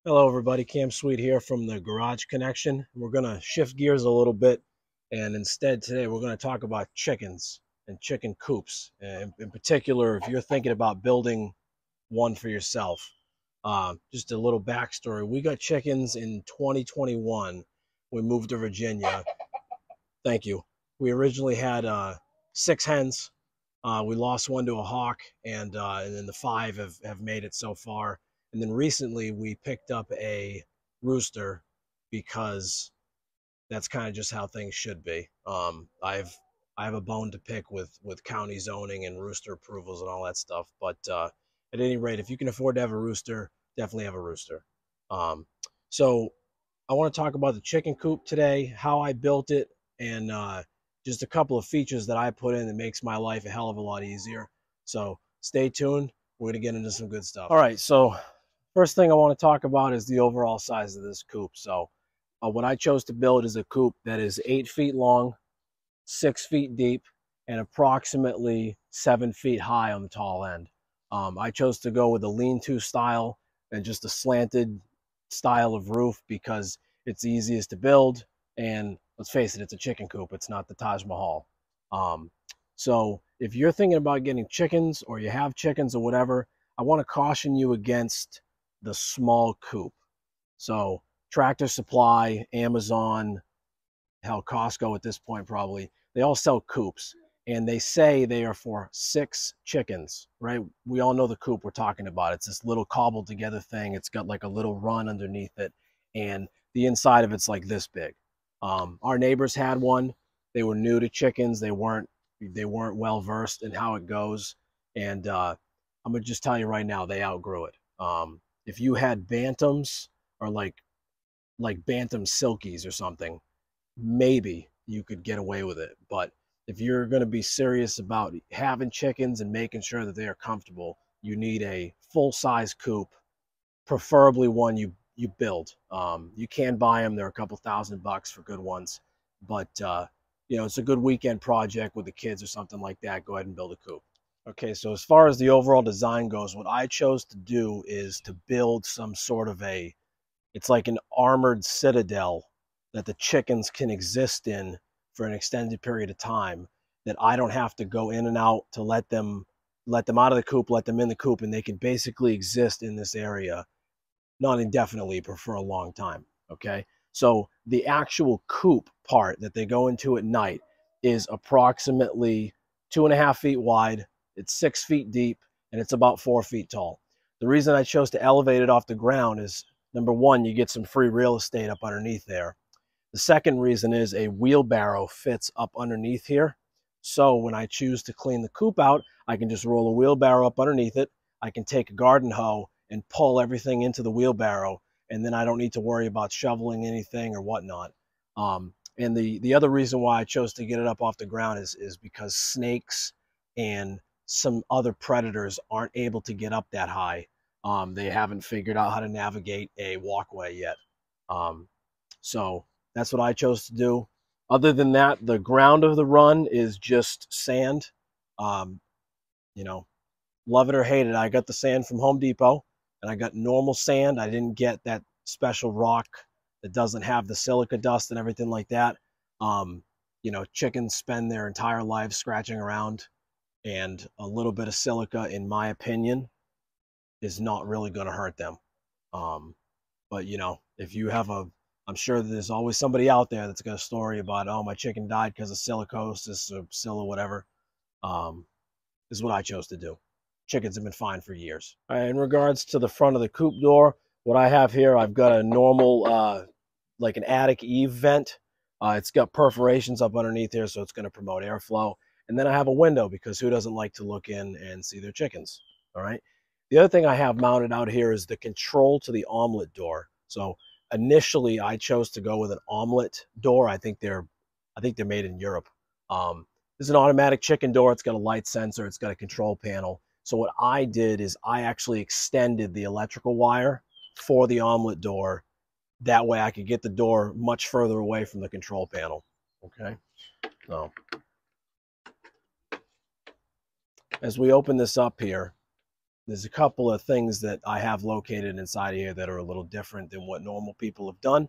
Hello everybody, Cam Sweet here from the Garage Connection. We're going to shift gears a little bit, and instead today we're going to talk about chickens and chicken coops. And in particular, if you're thinking about building one for yourself. Just a little backstory. We got chickens in 2021. We moved to Virginia. Thank you. We originally had 6 hens. We lost one to a hawk, and then the five have made it so far. And then recently we picked up a rooster because that's kind of just how things should be. I have a bone to pick with county zoning and rooster approvals and all that stuff. But at any rate, if you can afford to have a rooster, definitely have a rooster. Um, so I want to talk about the chicken coop today, how I built it, and just a couple of features that I put in that makes my life a hell of a lot easier. So stay tuned. We're going to get into some good stuff. All right. So first thing I want to talk about is the overall size of this coop. So what I chose to build is a coop that is 8 feet long, 6 feet deep, and approximately 7 feet high on the tall end. I chose to go with a lean-to style and just a slanted style of roof because it's the easiest to build. And let's face it, it's a chicken coop. It's not the Taj Mahal. Um, so if you're thinking about getting chickens or you have chickens or whatever, I want to caution you against the small coop. So Tractor Supply, Amazon, hell, Costco at this point probably, they all sell coops. And they say they are for 6 chickens, right? We all know the coop we're talking about. It's this little cobbled together thing. It's got like a little run underneath it. And the inside of it's like this big. Our neighbors had one. They were new to chickens. They weren't well versed in how it goes. And I'm gonna just tell you right now, they outgrew it. If you had bantams or like bantam silkies or something, maybe you could get away with it. But if you're going to be serious about having chickens and making sure that they are comfortable, you need a full-size coop, preferably one you build. You can buy them; they're a couple $1,000 for good ones, but it's a good weekend project with the kids or something like that. Go ahead and build a coop. Okay, so as far as the overall design goes, what I chose to do is to build some sort of it's like an armored citadel that the chickens can exist in for an extended period of time, that I don't have to go in and out to let them out of the coop, let them in the coop, and they can basically exist in this area, not indefinitely, but for a long time. Okay. So the actual coop part that they go into at night is approximately 2.5 feet wide. It's 6 feet deep, and it's about 4 feet tall. The reason I chose to elevate it off the ground is, number one, you get some free real estate up underneath there. The second reason is a wheelbarrow fits up underneath here. So when I choose to clean the coop out, I can just roll a wheelbarrow up underneath it. I can take a garden hoe and pull everything into the wheelbarrow, and then I don't need to worry about shoveling anything or whatnot. And the other reason why I chose to get it up off the ground is because snakes and some other predators aren't able to get up that high. They haven't figured out how to navigate a walkway yet. So that's what I chose to do. Other than that, the ground of the run is just sand. Um, you know, love it or hate it, I got the sand from Home Depot, and I got normal sand. I didn't get that special rock that doesn't have the silica dust and everything like that. Chickens spend their entire lives scratching around, and a little bit of silica, in my opinion, is not really going to hurt them. But if you have I'm sure there's always somebody out there that's got a story about, oh, my chicken died because of silicosis or scylla, whatever. This is what I chose to do. Chickens have been fine for years. In regards to the front of the coop door, what I have here, I've got a normal, like an attic eave vent. It's got perforations up underneath here, so it's going to promote airflow. And then I have a window because who doesn't like to look in and see their chickens? All right. The other thing I have mounted out here is the control to the omelet door. So initially, I chose to go with an omelet door. I think they're made in Europe. This is an automatic chicken door. It's got a light sensor. It's got a control panel. So what I did is I actually extended the electrical wire for the omelet door. That way I could get the door much further away from the control panel. Okay. So as we open this up here, there's a couple of things that I have located inside here that are a little different than what normal people have done.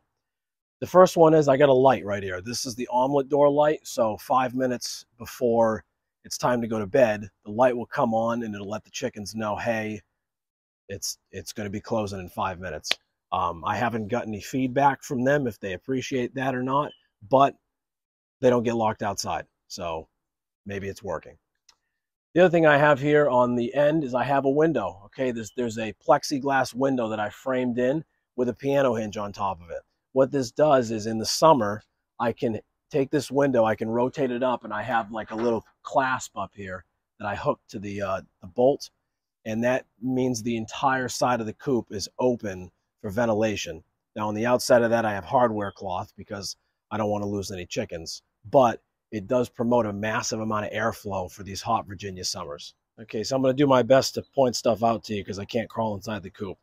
The first one is I got a light right here. This is the omelet door light. So 5 minutes before it's time to go to bed, the light will come on and it'll let the chickens know, hey, it's going to be closing in 5 minutes. I haven't gotten any feedback from them if they appreciate that or not, but they don't get locked outside. So maybe it's working. The other thing I have here on the end is I have a window. Okay, there's a plexiglass window that I framed in with a piano hinge on top of it. What this does is in the summer, I can take this window, I can rotate it up, and I have like a little clasp up here that I hook to the bolt, and that means the entire side of the coop is open for ventilation. Now on the outside of that, I have hardware cloth because I don't want to lose any chickens, but it does promote a massive amount of airflow for these hot Virginia summers. Okay, so I'm going to do my best to point stuff out to you because I can't crawl inside the coop.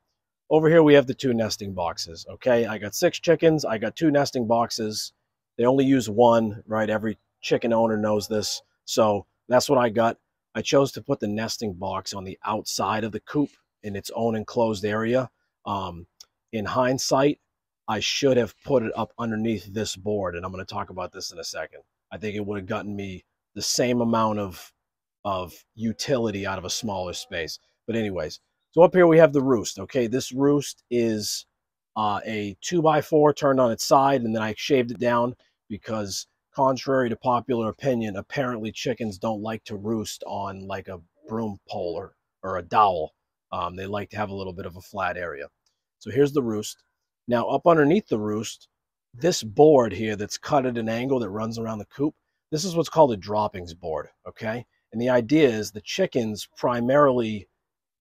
Over here we have the 2 nesting boxes. Okay, I got 6 chickens. I got 2 nesting boxes. They only use 1, right? Every chicken owner knows this. So that's what I got. I chose to put the nesting box on the outside of the coop in its own enclosed area. In hindsight, I should have put it up underneath this board, and I'm going to talk about this in a second. I think it would have gotten me the same amount of utility out of a smaller space. But anyways, so up here we have the roost. Okay, this roost is a 2x4 turned on its side, and then I shaved it down because, contrary to popular opinion, apparently chickens don't like to roost on like a broom pole or a dowel. They like to have a little bit of a flat area. So here's the roost. Now up underneath the roost, this board here that's cut at an angle that runs around the coop, this is what's called a droppings board, okay? And the idea is the chickens primarily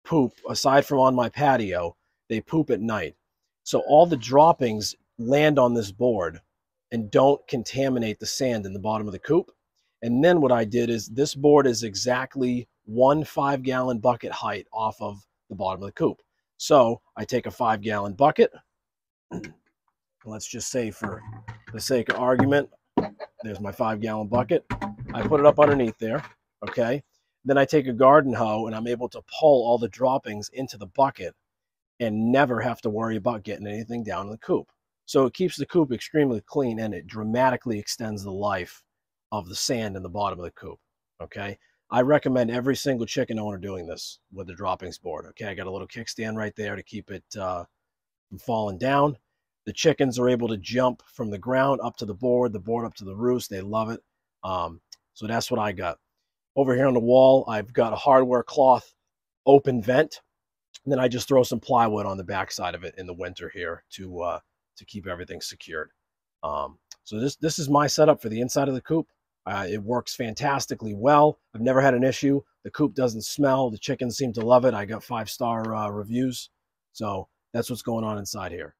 poop, aside from on my patio, they poop at night. So all the droppings land on this board and don't contaminate the sand in the bottom of the coop. And then what I did is this board is exactly 1 5-gallon bucket height off of the bottom of the coop. So I take a 5-gallon bucket. Let's just say for the sake of argument, there's my 5-gallon bucket. I put it up underneath there, okay? Then I take a garden hoe and I'm able to pull all the droppings into the bucket and never have to worry about getting anything down in the coop. So it keeps the coop extremely clean and it dramatically extends the life of the sand in the bottom of the coop, okay? I recommend every single chicken owner doing this with the droppings board, okay? I got a little kickstand right there to keep it from falling down. The chickens are able to jump from the ground up to the board up to the roost. They love it. So that's what I got. Over here on the wall, I've got a hardware cloth open vent. And then I just throw some plywood on the back side of it in the winter here to keep everything secured. So this is my setup for the inside of the coop. It works fantastically well. I've never had an issue. The coop doesn't smell. The chickens seem to love it. I got 5-star reviews. So that's what's going on inside here.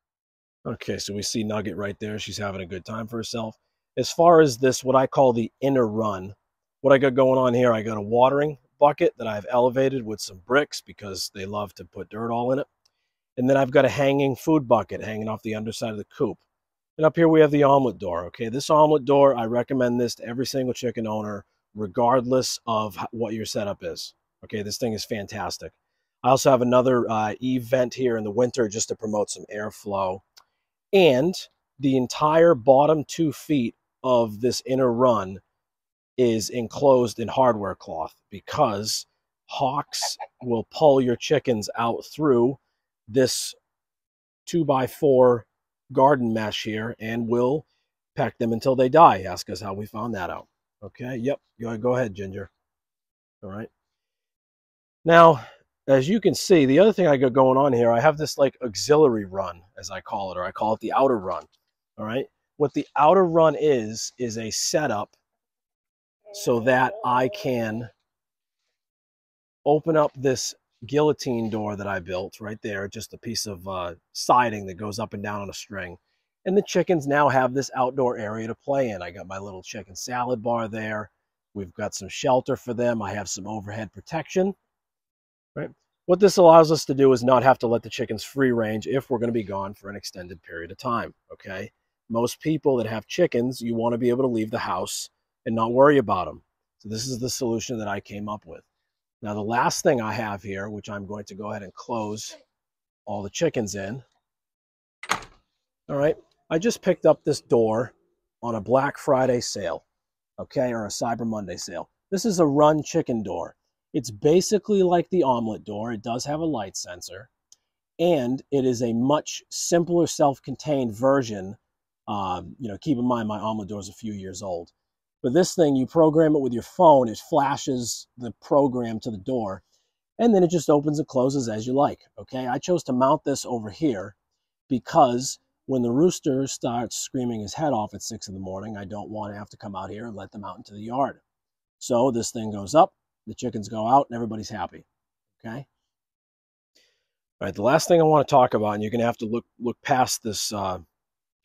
Okay, so we see Nugget right there. She's having a good time for herself. As far as this, what I call the inner run, what I got going on here, I got a watering bucket that I've elevated with some bricks because they love to put dirt all in it. And then I've got a hanging food bucket hanging off the underside of the coop. And up here we have the omelet door. Okay, this omelet door, I recommend this to every single chicken owner, regardless of what your setup is. Okay, this thing is fantastic. I also have another E vent here in the winter just to promote some airflow. And the entire bottom 2 feet of this inner run is enclosed in hardware cloth because hawks will pull your chickens out through this 2x4 garden mesh here and will peck them until they die. Ask us how we found that out. Okay, yep, go ahead, Ginger. All right. Now, as you can see, the other thing I got going on here, I have this like auxiliary run, as I call it, or I call it the outer run. All right. What the outer run is a setup so that I can open up this guillotine door that I built right there, just a piece of siding that goes up and down on a string. And the chickens now have this outdoor area to play in. I got my little chicken salad bar there. We've got some shelter for them. I have some overhead protection. Right. What this allows us to do is not have to let the chickens free range if we're going to be gone for an extended period of time. Okay. Most people that have chickens, you want to be able to leave the house and not worry about them. So this is the solution that I came up with. Now the last thing I have here, which I'm going to go ahead and close all the chickens in. All right, I just picked up this door on a Black Friday sale, okay, or a Cyber Monday sale. This is a run chicken door. It's basically like the omelet door. It does have a light sensor, and it is a much simpler self-contained version. Keep in mind my omelet door is a few years old. But this thing, you program it with your phone, it flashes the program to the door, and then it just opens and closes as you like, okay? I chose to mount this over here because when the rooster starts screaming his head off at 6 in the morning, I don't want to have to come out here and let them out into the yard. So this thing goes up, the chickens go out, and everybody's happy, okay? All right, the last thing I want to talk about, and you're going to have to look past this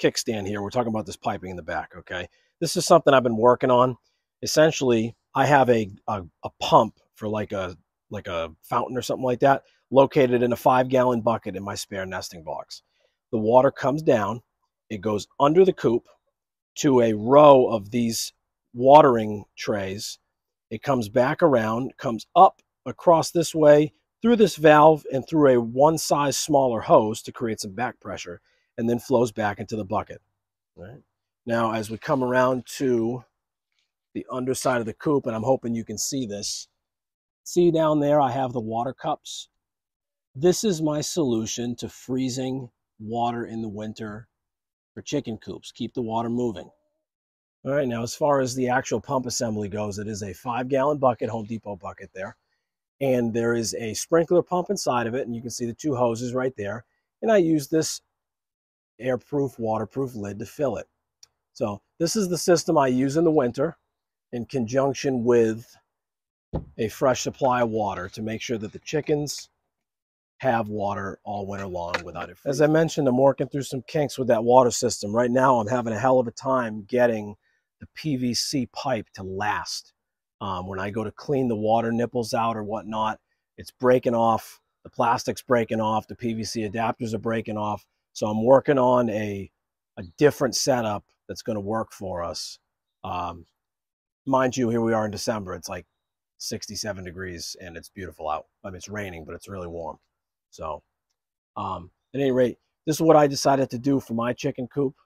kickstand here. We're talking about this piping in the back, okay? This is something I've been working on. Essentially, I have a pump for like a fountain or something like that located in a 5-gallon bucket in my spare nesting box. The water comes down, it goes under the coop to a row of these watering trays. It comes back around, comes up across this way through this valve and through a one size smaller hose to create some back pressure, and then flows back into the bucket. Right? Now, as we come around to the underside of the coop, and I'm hoping you can see this, see down there I have the water cups. This is my solution to freezing water in the winter for chicken coops. Keep the water moving. All right, now as far as the actual pump assembly goes, it is a 5-gallon bucket, Home Depot bucket there. And there is a sprinkler pump inside of it, and you can see the 2 hoses right there. And I use this airproof, waterproof lid to fill it. So this is the system I use in the winter in conjunction with a fresh supply of water to make sure that the chickens have water all winter long without it freezing. As I mentioned, I'm working through some kinks with that water system. Right now, I'm having a hell of a time getting the PVC pipe to last. When I go to clean the water nipples out or whatnot, it's breaking off, the plastic's breaking off, the PVC adapters are breaking off. So I'm working on a different setup that's going to work for us. Mind you, here we are in December. It's like 67 degrees and it's beautiful out. I mean, it's raining, but it's really warm. So at any rate, this is what I decided to do for my chicken coop.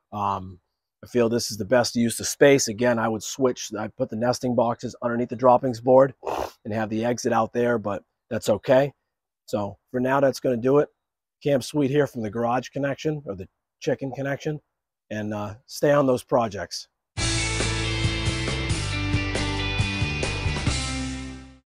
I feel this is the best use of space. Again, I would switch. I put the nesting boxes underneath the droppings board and have the exit out there, but that's okay. So for now, that's going to do it. Camp Sweet here from the garage connection or the chicken connection, and stay on those projects.